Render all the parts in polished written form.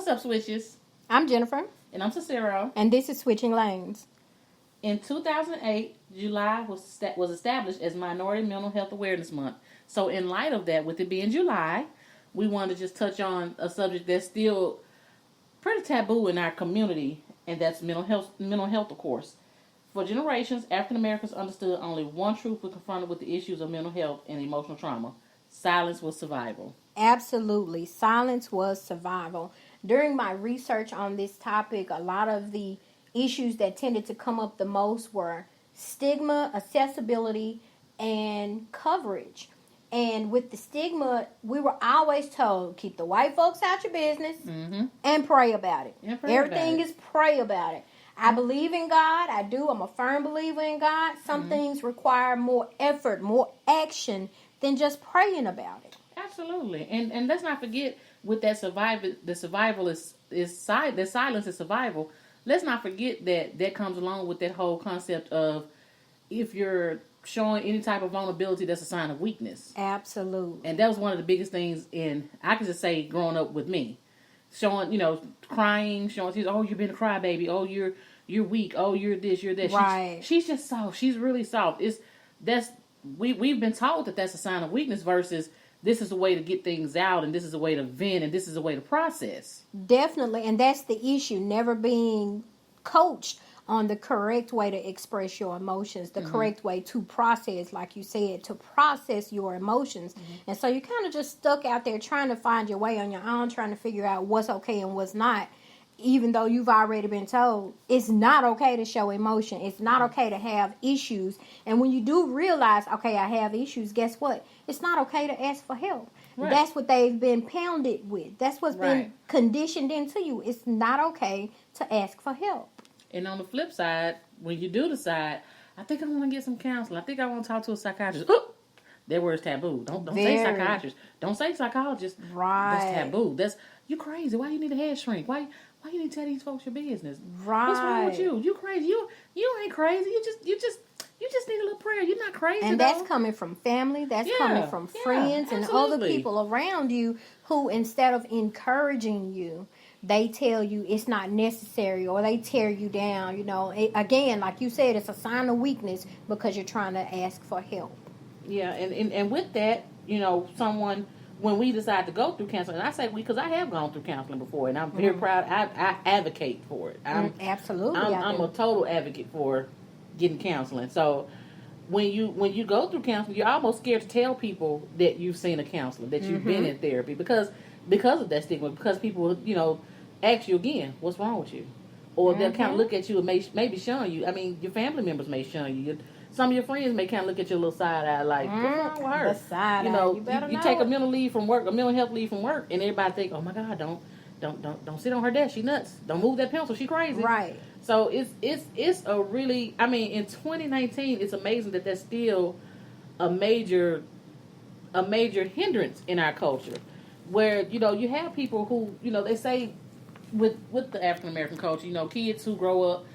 What's up, Switches? I'm Jennifer. And I'm Cicero. And this is Switching Lanes. In 2008, July was established as Minority Mental Health Awareness Month. So in light of that, with it being July, we wanted to just touch on a subject that's still pretty taboo in our community, and that's mental health, of course. For generations, African Americans understood only one truth when confronted with the issues of mental health and emotional trauma. Silence was survival. Absolutely. Silence was survival. During my research on this topic, a lot of the issues that tended to come up the most were stigma, accessibility, and coverage. And with the stigma, we were always told, keep the white folks out your business and pray about it. Everything is pray about it. I believe in God. I do. I'm a firm believer in God. Some things require more effort, more action than just praying about it. Absolutely. And let's not forget with that survival is silence is survival. Let's not forget that comes along with that whole concept of if you're showing any type of vulnerability, that's a sign of weakness. Absolutely. And that was one of the biggest things I can just say growing up with me. Showing, crying, showing, oh, you've been a crybaby, oh, you're weak, oh, you're this, you're that. Right. She's just soft. She's really soft. We've been taught that that's a sign of weakness versus this is a way to get things out, and this is a way to vent, and this is a way to process. Definitely, and that's the issue, never being coached on the correct way to express your emotions, the correct way to process, like you said, to process your emotions. And so you kind of just stuck out there trying to find your way on your own, trying to figure out what's okay and what's not, even though you've already been told it's not okay to show emotion. It's not okay to have issues. And when you do realize, okay, I have issues, guess what? It's not okay to ask for help. Right. That's what they've been pounded with. That's what's been conditioned into you. It's not okay to ask for help. And on the flip side, when you do decide, I think I want to get some counseling. I think I want to talk to a psychiatrist. That word's taboo. Don't say psychiatrist. Don't say psychologist. Right. That's taboo. You crazy. Why you need a head shrink? Why you need to tell these folks your business? Right. What's wrong with you? You crazy. You ain't crazy. You just need a little prayer. You're not crazy. And that's coming from family. That's coming from friends and other people around you who, instead of encouraging you, they tell you it's not necessary, or they tear you down. Again, like you said, it's a sign of weakness because you're trying to ask for help. Yeah, and with that, someone, when we decide to go through counseling, and I say we because I have gone through counseling before, and I'm very proud. I advocate for it. Absolutely, I'm a total advocate for getting counseling. So when you go through counseling, you're almost scared to tell people that you've seen a counselor, that you've been in therapy, because of that stigma. Because people, ask you again, what's wrong with you, or they'll kind of look at you and maybe shun you. I mean, your family members may shun you. Some of your friends may kind of look at you a little side eye, like, what's wrong with her? The side eye. You take a mental health leave from work, and everybody think, oh my God, don't sit on her desk. She nuts. Don't move that pencil. She crazy. Right. So it's a really, I mean, in 2019, it's amazing that that's still a major hindrance in our culture, where you have people who they say with the African American culture, kids who grow up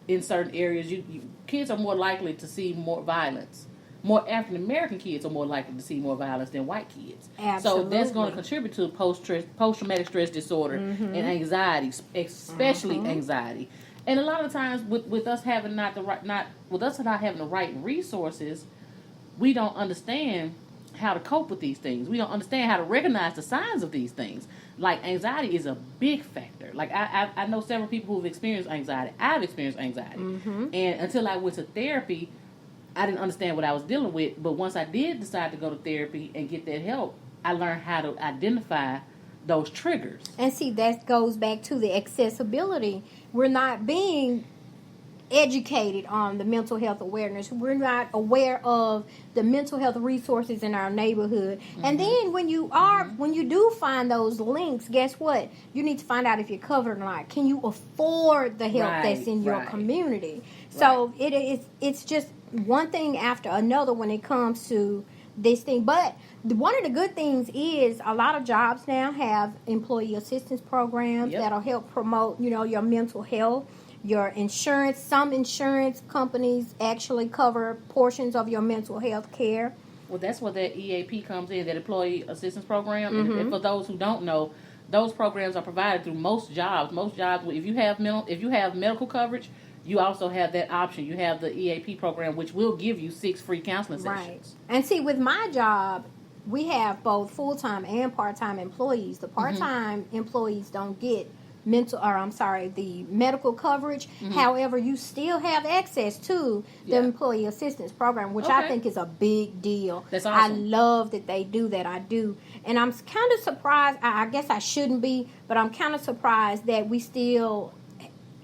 in certain areas, kids are more likely to see more violence. More African American kids are more likely to see more violence than white kids. Absolutely. So that's going to contribute to post-traumatic stress disorder and anxiety, especially anxiety. And a lot of times, with us having not having the right resources, we don't understand how to cope with these things. We don't understand how to recognize the signs of these things. Like, anxiety is a big factor. Like, I know several people who've experienced anxiety. I've experienced anxiety. And until I went to therapy, I didn't understand what I was dealing with. But once I did decide to go to therapy and get that help, I learned how to identify those triggers. And see, that goes back to the accessibility. We're not being educated on the mental health awareness. We're not aware of the mental health resources in our neighborhood. And then when you do find those links, guess what? You need to find out if you're covered or not. Can you afford the help that's in your community? So it's just one thing after another when it comes to this thing. But one of the good things is a lot of jobs now have employee assistance programs that'll help promote, your mental health. Your insurance, some insurance companies actually cover portions of your mental health care. Well, that's where that EAP comes in, that Employee Assistance Program. And for those who don't know, those programs are provided through most jobs. Most jobs, if you have medical coverage, you also have that option. You have the EAP program, which will give you 6 free counseling sessions. Right. And see, with my job, we have both full-time and part-time employees. The part-time employees don't get the medical coverage. However, you still have access to the employee assistance program, which I think is a big deal. That's awesome. I love that they do that. I do. And I'm kind of surprised. I guess I shouldn't be, but I'm kind of surprised that we still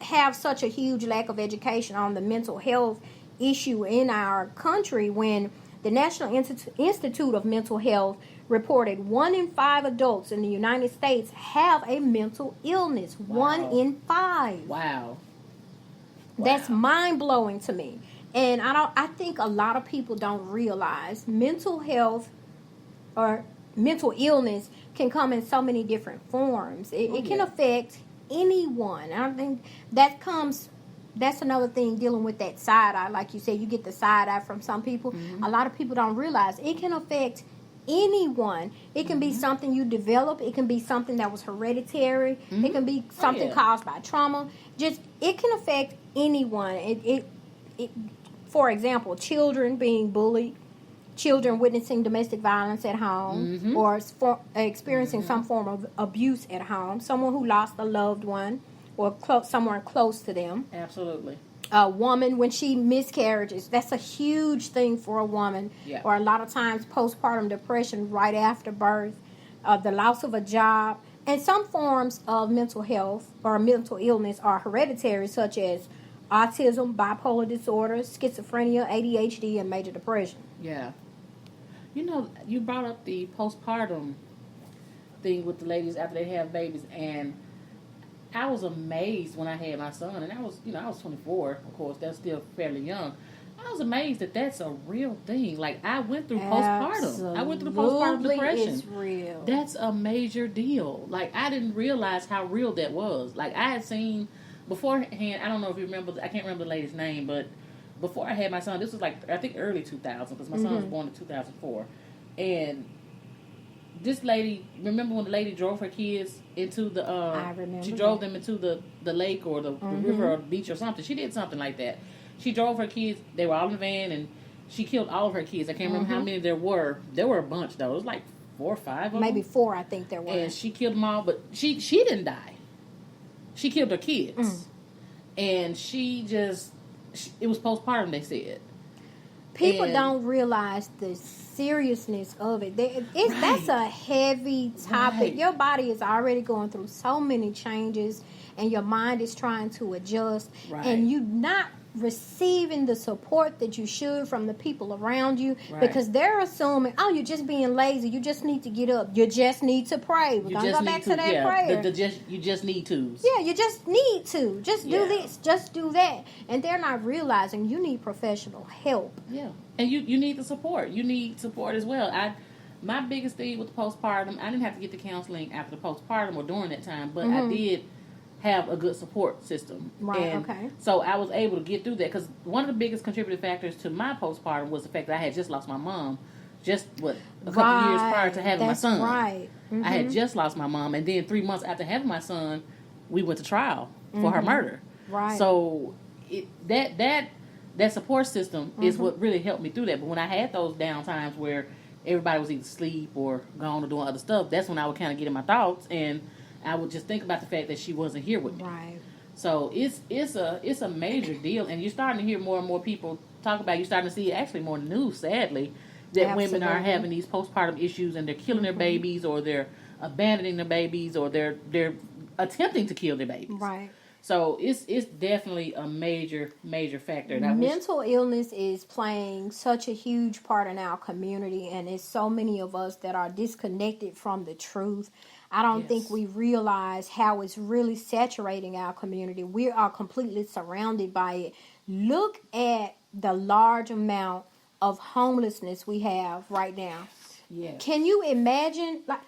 have such a huge lack of education on the mental health issue in our country when the National Institute of Mental Health reported 1 in 5 adults in the United States have a mental illness. Wow. 1 in 5. Wow. That's mind-blowing to me. And I think a lot of people don't realize mental health or mental illness can come in so many different forms. It can affect anyone. I think that's another thing, dealing with that side eye. Like you said, you get the side eye from some people. A lot of people don't realize it can affect anyone. It can be something you develop. It can be something that was hereditary. It can be something caused by trauma. It can affect anyone. For example, children being bullied, children witnessing domestic violence at home, or experiencing some form of abuse at home, someone who lost a loved one or someone close to them. Absolutely. A woman, when she miscarriages, that's a huge thing for a woman. Yeah. Or a lot of times postpartum depression right after birth, the loss of a job. And some forms of mental health or mental illness are hereditary, such as autism, bipolar disorder, schizophrenia, ADHD, and major depression. Yeah. You know, you brought up the postpartum thing with the ladies after they have babies, and I was amazed when I had my son, and I was 24, of course, that's still fairly young. I was amazed that that's a real thing. Like, I went through postpartum. I went through postpartum depression. It's real. That's a major deal. Like, I didn't realize how real that was. Like, I had seen beforehand, I don't know if you remember, I can't remember the lady's name, but before I had my son, this was like, I think early 2000, because my son was born in 2004. And this lady, remember when the lady drove her kids into the, I remember she drove them into the lake or the river or the beach or something. She did something like that. She drove her kids, they were all in the van, and she killed all of her kids. I can't remember how many there were. There were a bunch, though. It was like 4 or 5 of them. Maybe 4, I think there were. And she killed them all, but she didn't die. She killed her kids. And it was postpartum, they said. People don't realize the seriousness of it. That's a heavy topic. Right. Your body is already going through so many changes, and your mind is trying to adjust. Right. And you're not receiving the support that you should from the people around you, Right. because they're assuming, oh, you're just being lazy. You just need to get up. You just need to pray. We're going to go back to that prayer. You just need to. Yeah, you just need to. Just do Yeah. this. Just do that. And they're not realizing you need professional help. Yeah. And you need the support. You need support as well. My biggest thing with the postpartum, I didn't have to get the counseling after the postpartum or during that time, but I did have a good support system. Right, and okay. So I was able to get through that, because one of the biggest contributing factors to my postpartum was the fact that I had just lost my mom a couple of years prior to having my son. Right. I had just lost my mom, and then 3 months after having my son, we went to trial for her murder. Right. So that support system is what really helped me through that. But when I had those down times where everybody was either asleep or gone or doing other stuff, that's when I would kind of get in my thoughts, and I would just think about the fact that she wasn't here with me. Right. So it's a major deal, and you're starting to hear more and more people talk about it. You're starting to see actually more news, sadly, that women are having these postpartum issues, and they're killing their babies, or they're abandoning their babies, or they're attempting to kill their babies. Right. So it's definitely a major factor. Mental illness is playing such a huge part in our community, and it's so many of us that are disconnected from the truth. I don't think we realize how it's really saturating our community. We are completely surrounded by it. Look at the large amount of homelessness we have right now. Yes. Can you imagine? Like,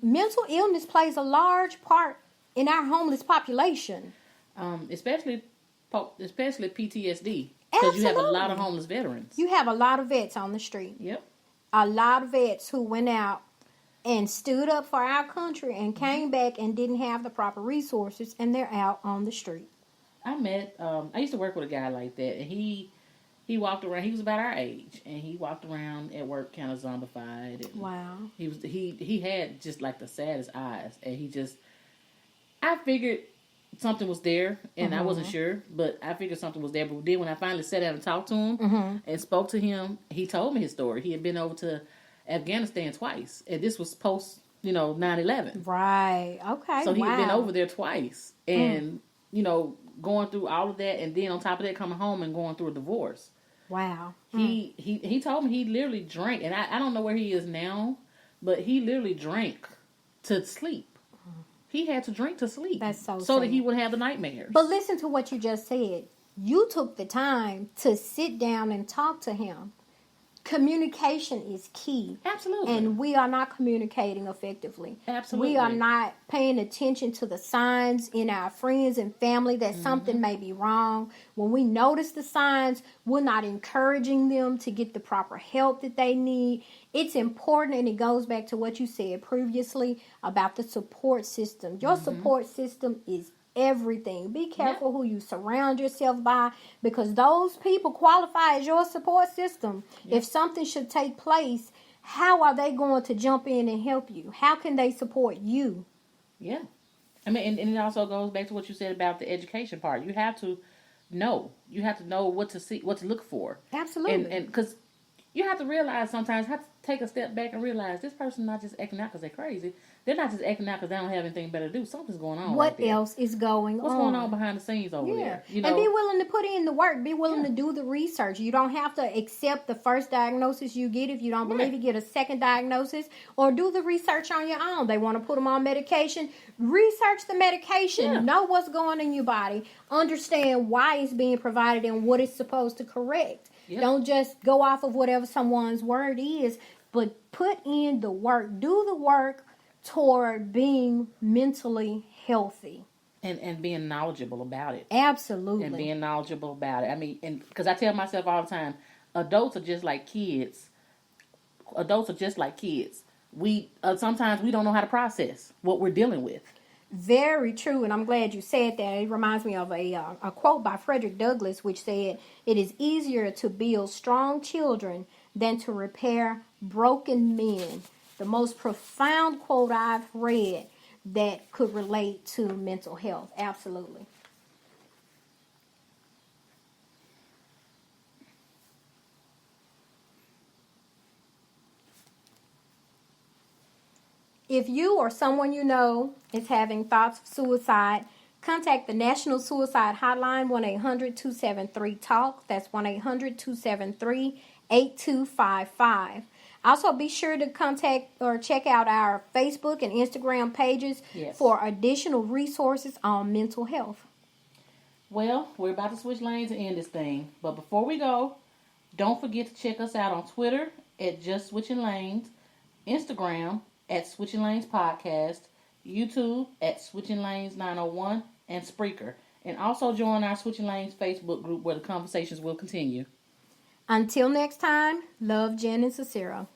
mental illness plays a large part in our homeless population. Especially PTSD. Because you have a lot of homeless veterans. You have a lot of vets on the street. Yep. A lot of vets who went out and stood up for our country and came back and didn't have the proper resources, and they're out on the street. I used to work with a guy like that, and he walked around. He was about our age, and he walked around at work kind of zombified. And Wow. He had just like the saddest eyes, and I figured something was there, and I wasn't sure, but I figured something was there. But then when I finally sat down and talked to him and spoke to him, he told me his story. He had been over to Afghanistan twice, and this was post 9/11. Right. Okay. So he had been over there twice, and going through all of that, and then on top of that, coming home and going through a divorce. Wow. He told me he literally drank, and I don't know where he is now, but he literally drank to sleep. He had to drink to sleep. That's so that sad. he would have the nightmares. But listen to what you just said. You took the time to sit down and talk to him. Communication is key. Absolutely. And we are not communicating effectively. Absolutely. We are not paying attention to the signs in our friends and family that something may be wrong. When we notice the signs, we're not encouraging them to get the proper help that they need. It's important, and it goes back to what you said previously about the support system. Your support system is everything. Be careful who you surround yourself by, because those people qualify as your support system. If something should take place, how are they going to jump in and help you? How can they support you? Yeah. I mean, and it also goes back to what you said about the education part. You have to know. You have to know what to see, what to look for. Absolutely. And because you have to realize sometimes, have to take a step back and realize this person not just acting out because they're crazy. They're not just acting out because they don't have anything better to do. Something's going on. What else is going What's going on behind the scenes over there? And be willing to put in the work. Be willing to do the research. You don't have to accept the first diagnosis you get. If you don't believe it, get a second diagnosis, or do the research on your own. They want to put them on medication. Research the medication. Know what's going on in your body. Understand why it's being provided and what it's supposed to correct. Don't just go off of whatever someone's word is, but put in the work. Do the work toward being mentally healthy. And being knowledgeable about it. Absolutely. And being knowledgeable about it. I mean, and because I tell myself all the time, adults are just like kids. We sometimes we don't know how to process what we're dealing with. Very true, and I'm glad you said that. It reminds me of a quote by Frederick Douglass, which said, "It is easier to build strong children than to repair broken men." The most profound quote I've read that could relate to mental health. Absolutely. If you or someone you know is having thoughts of suicide, contact the National Suicide Hotline, 1-800-273-TALK. That's 1-800-273-8255. Also, be sure to contact or check out our Facebook and Instagram pages for additional resources on mental health. Well, we're about to switch lanes and end this thing. But before we go, don't forget to check us out on Twitter at Just Switching Lanes, Instagram at Switching Lanes Podcast, YouTube at Switching Lanes 901, and Spreaker. And also join our Switching Lanes Facebook group where the conversations will continue. Until next time, love, Jen, and Cicero.